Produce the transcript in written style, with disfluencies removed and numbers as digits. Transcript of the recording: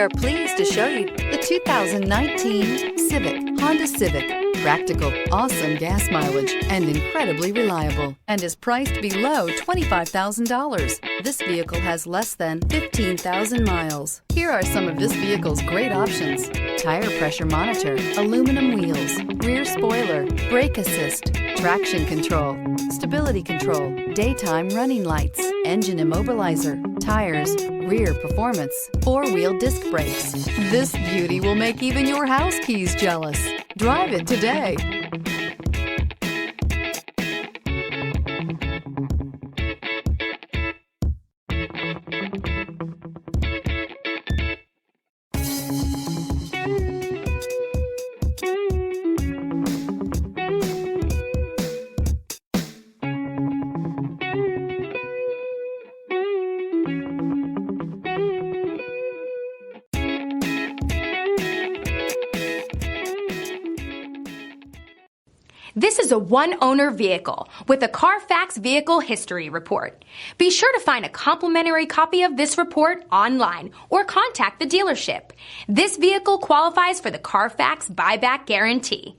are pleased to show you the 2019 Honda Civic. Practical, awesome gas mileage, and incredibly reliable, and is priced below $25,000. This vehicle has less than 15,000 miles. Here are some of this vehicle's great options: tire pressure monitor, aluminum wheels, rear spoiler, brake assist, traction control, stability control, daytime running lights, engine immobilizer, tires, rear performance, four-wheel disc brakes. This beauty will make even your house keys jealous. Drive it today. This is a one-owner vehicle with a CARFAX Vehicle History Report. Be sure to find a complimentary copy of this report online or contact the dealership. This vehicle qualifies for the CARFAX Buyback Guarantee.